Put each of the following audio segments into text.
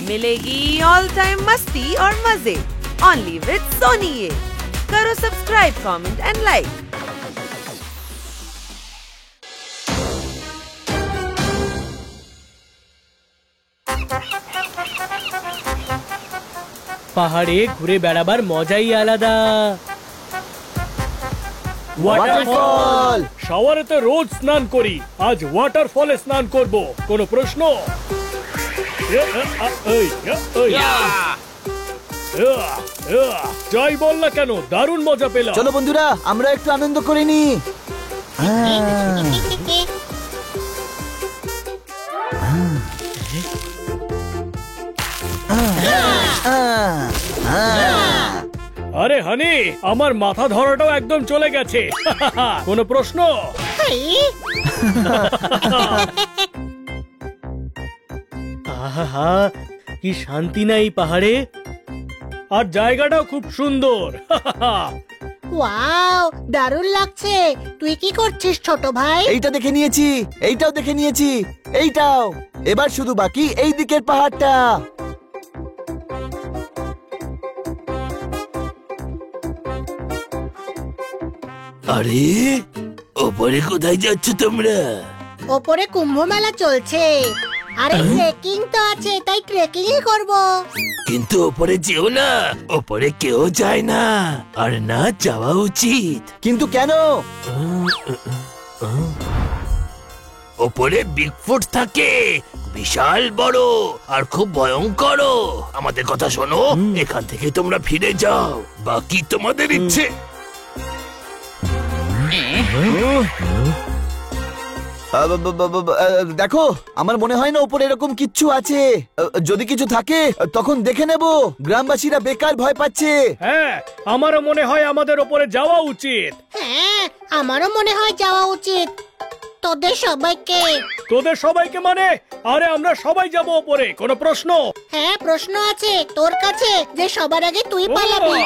मिलेगी all time मस्ती और मजे ओनली विद सोनी। ये करो सब्सक्राइब, कमेंट एंड लाइक। পাহাড়ে ঘুরে বেড়াবার মজাই আলাদা। ওয়াটারফল, শাওয়ারেতে রোজ স্নান করি, আজ ওয়াটারফলে স্নান করব। কোনো প্রশ্ন? যাই বল না কেন, দারুণ মজা পেলাম। চলো বন্ধুরা, আমরা একটু আনন্দ করে নি। আরে হানি, আমার মাথা ধরাটাও একদম চলে গেছে। কোনো প্রশ্ন? আহা, কি শান্তি নাই পাহাড়ে, আর জায়গাটাও খুব সুন্দর। ওয়াও, দারুণ লাগছে। তুই কি করছিস ছোট ভাই? এইটা দেখে নিয়েছি, এইটাও দেখে নিয়েছি, এইটাও। এবার শুধু বাকি এই দিকের পাহাড়টা। আরে, ওপরে কোথায় যাচ্ছ তোমরা? ওপরে কুম্ভ মেলা চলছে, আরে ট্রেকিং তো আছে, তাই ট্রেকিংই করব। কিন্তু ওপরে যেও না, ওপরে কেউ যায় না, আর না যাওয়া উচিত। কিন্তু কেন? ওপরে বিগফুট থাকে, বিশাল বড় আর খুব ভয়ঙ্কর। আমাদের কথা শোনো, এখান থেকে তোমরা ফিরে যাও, বাকি তোমাদের ইচ্ছে। দেখো, আমার মনে হয় না উপরে এরকম কিচ্ছু আছে। যদি কিছু থাকে তখন দেখে নেব। গ্রামবাসীরা বেকার ভয় পাচ্ছে। হ্যাঁ, আমারও মনে হয় আমাদের ওপরে যাওয়া উচিত। হ্যাঁ, আমারও মনে হয় যাওয়া উচিত। তোদের সবাইকে। তোদের সবাইকে মানে? আরে আমরা সবাই যাব ওপরে। কোনো প্রশ্ন? হ্যাঁ, প্রশ্ন আছে তোর কাছে, যে সবার আগে তুই পালাবি।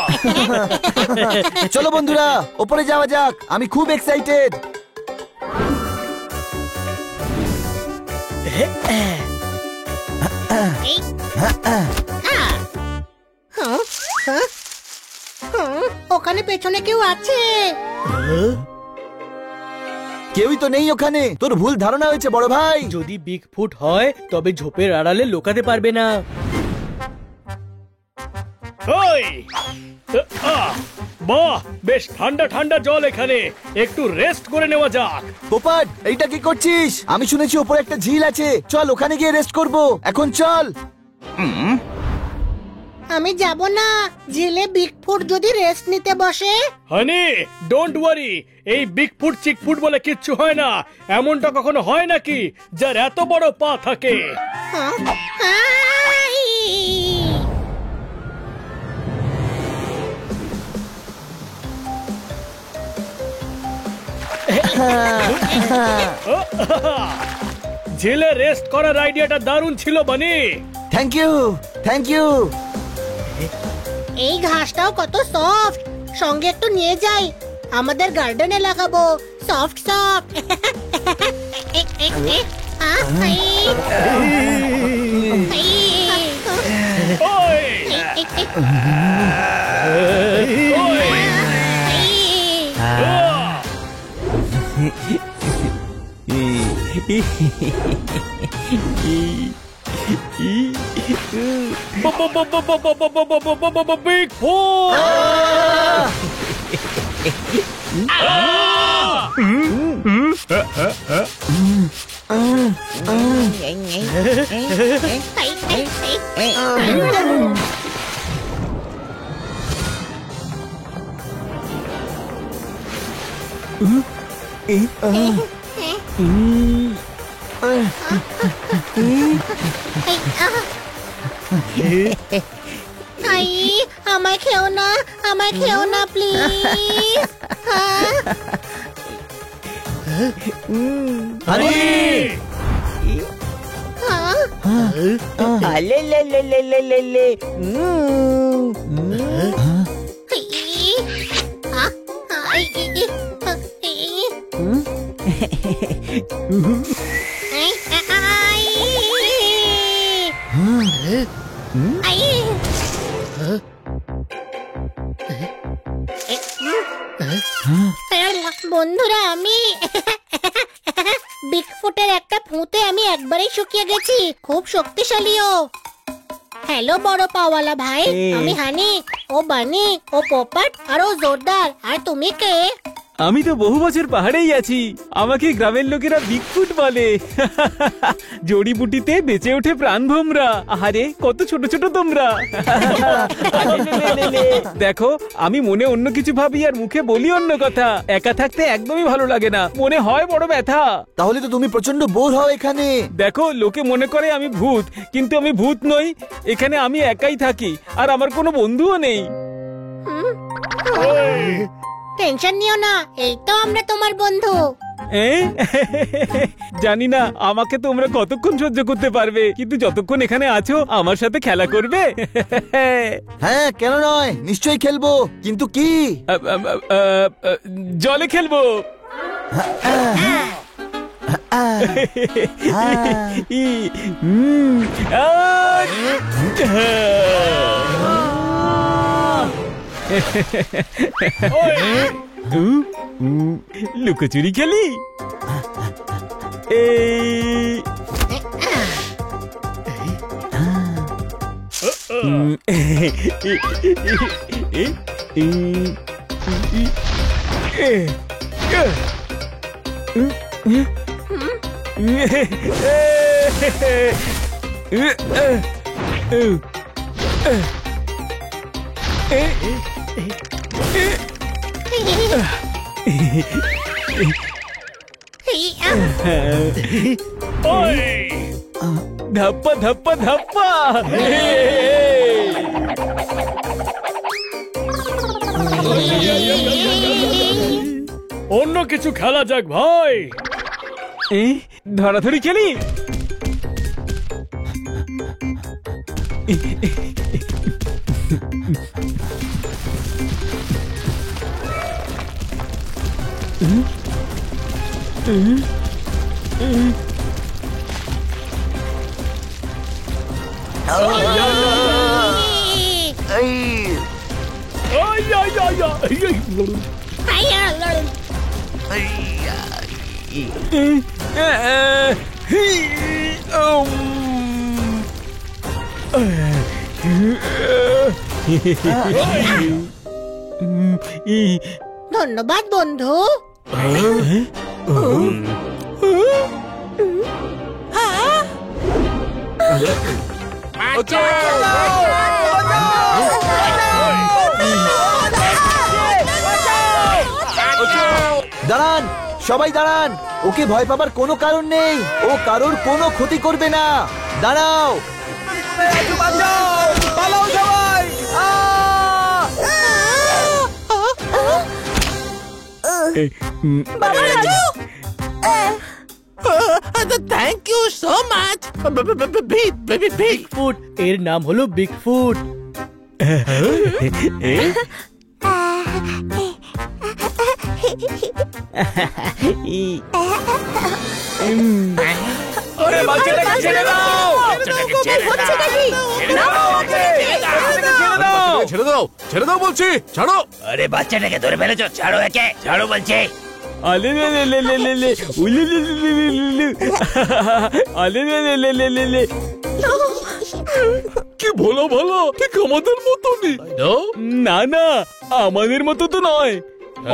চলো বন্ধুরা, ওপরে যাওয়া যাক। আমি খুব এক্সাইটেড। ওখানে পেছনে কেউ আছে? কেউই তো নেই ওখানে। তোর ভুল ধারণা হয়েছে বড় ভাই। যদি বিগফুট হয় তবে ঝোপের আড়ালে লুকাতে পারবে না। বাহ, বেশ ঠান্ডা ঠান্ডা জল এখানে, একটু রেস্ট করে নেওয়া যাক। পোপাট, এইটা কি করছিস? আমি শুনেছি ওপরে একটা ঝিল আছে, চল ওখানে গিয়ে রেস্ট করব। এখন চল। আমি যাব না, ঝিলে বিগফুট যদি রেস্ট নিতে বসে। হানি, ডোন্ট ওয়ারি, এই বিগফুট চিকফুট বলে কিচ্ছু হয় না। এমনটা কখনো হয় নাকি যার এত বড় পা থাকে? ঝিলে রেস্ট করার আইডিয়াটা দারুণ ছিল Bunny. Thank you, thank you. এই ঘাসটাও কত সফট, সঙ্গে একটু নিয়ে যাই, আমাদের গার্ডেনে লাগাবো। Soft soft. আমায় খেও না, আমায় খেও না প্লিজ। আই। বন্ধুরা, আমি বিগফুটের একটা ফুঁতে আমি একবারেই শুকিয়ে গেছি। খুব শক্তিশালীও। হ্যালো বড় পাওয়ালা ভাই, আমি হানি, ও বানি, ও পোপট, আর ও জোরদার। আর তুমি কে? আমি তো বহু বছর পাহাড়েই আছি। আমাকে গ্রামের লোকেরা বিগফুট বলে। জড়িবুটিতে বেঁচে ওঠে প্রাণভোমরা। আহারে কত ছোট ছোট তোমরা। দেখো, আমি মনে অন্য কিছু ভাবি আর মুখে বলি অন্য কথা। একা থাকতে একদমই ভালো লাগে না, মনে হয় বড় ব্যথা। তাহলে তো তুমি প্রচন্ড বোর হও এখানে। দেখো, লোকে মনে করে আমি ভূত, কিন্তু আমি ভূত নই। এখানে আমি একাই থাকি আর আমার কোনো বন্ধুও নেই। টেনশন নিও না, এই তো আমরা তোমার বন্ধু। জানি না আমাকে তোমরা কতক্ষণ সহ্য করতে পারবে, কিন্তু যতক্ষণ এখানে আছো আমার সাথে খেলা করবে। হ্যাঁ, কেন নয়, নিশ্চয়ই খেলবো। কিন্তু কি? জলে খেলবো। লুকোচুরি খেলি। ধাপ্পা ধাপ্পা ধাপ্পা। অন্য কিছু খেলা যাক ভাই। ধরাধরি খেলি। ধন্যবাদ বন্ধু। দাঁড়ান, সবাই দাঁড়ান। ওকে ভয় পাবার কোনো কারণ নেই। ও কারোর কোনো ক্ষতি করবে না। দাঁড়াও। Thank you so much. Bigfoot, এর নাম হলো বিগফুট। ছেড়ে দাও, ছেড়ে দাও বলছি, ছাড়ো। আরে বাচ্চাটাকে ধরে ফেলেছো, ছাড়ো একে, ছাড়ো বলছে। আলে লে লে লে লে লে লে উলে লে লে লে লে লে আলে লে লে লে লে লে লে। কি ভালো ভালো, ঠিক আমাদের মতনই। না না, আমাদের মতো তো নয়,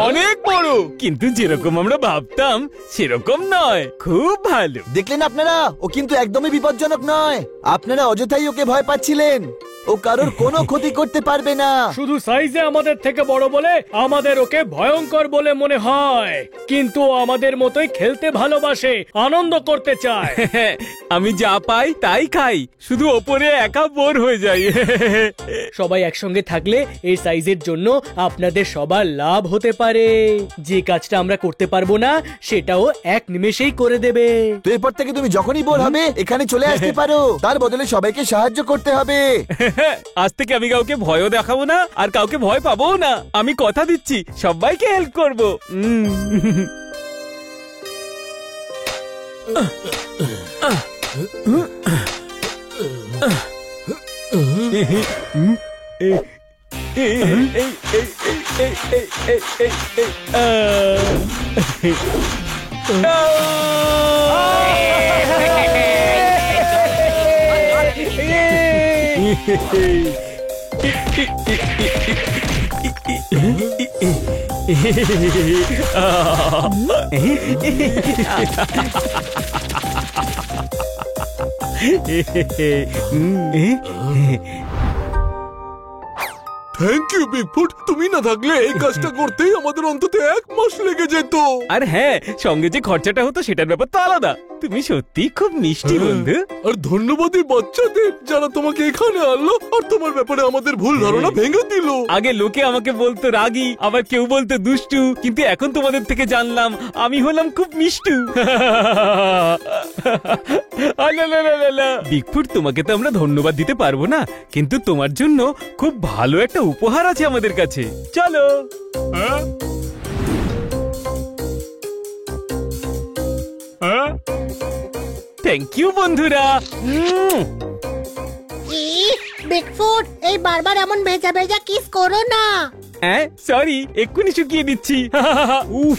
অনেক বড়। কিন্তু যেরকম আমরা ভাবতাম সেরকম নয়, খুব ভালো। দেখলেন আপনারা, ও কিন্তু একদমই বিপজ্জনক নয়। আপনারা অযথাই ওকে ভয় পাচ্ছিলেন। ও কারোর কোনো ক্ষতি করতে পারবে না। শুধু সাইজে আমাদের থেকে বড় বলে আমাদের ওকে ভয়ঙ্কর বলে মনে হয়, কিন্তু ও আমাদের মতোই খেলতে ভালোবাসে, আনন্দ করতে চায়। আমি যা পাই তাই খাই, শুধু ওপরে একা বোর হয়ে যাই। সবাই একসঙ্গে থাকলে এই সাইজের জন্য আপনাদের সবার লাভ হতে পারে। যে কাজটা আমরা করতে পারবো না সেটাও এক নিমেষেই করে দেবে। তো এরপর থেকে তুমি যখনই বোর হবে এখানে চলে আসতে পারো। তার বদলে সবাইকে সাহায্য করতে হবে। আজ থেকে আমি কাউকে ভয়ও দেখাবো না আর কাউকে ভয় পাবো না। আমি কথা দিচ্ছি সবাইকে হেল্প করবো। থ্যাংক ইউ বিগফুট, তুমি না থাকলে এই কাজটা করতেই আমাদের অন্তত 1 মাস লেগে যেত। আর হ্যাঁ, সঙ্গে যে খরচাটা হতো সেটার ব্যাপার তো আলাদা। তুমি সত্যি খুব মিষ্টি বন্ধু। আর ধন্যবাদ এই বাচ্চাদের যারা তোমাকে এখানে আনলো আর তোমার ব্যাপারে আমাদের ভুল ধারণা ভেঙে দিল। আগে লোকে আমাকে বলতো রাগী, আবার কেউ বলতো দুষ্টু, কিন্তু এখন তোমাদের থেকে জানলাম আমি হলাম খুব মিষ্টু। বিগফুট, তোমাকে তো আমরা ধন্যবাদ দিতে পারবো না, কিন্তু তোমার জন্য খুব ভালো একটা উপহার আছে আমাদের কাছে। চলো। থ্যাংক ইউ বন্ধুরা। বিগফুট, এই বারবার এমন ভেজা ভেজা কিস করো না। হ্যাঁ সরি, এক্ষুনি শুকিয়ে দিচ্ছি। উফ।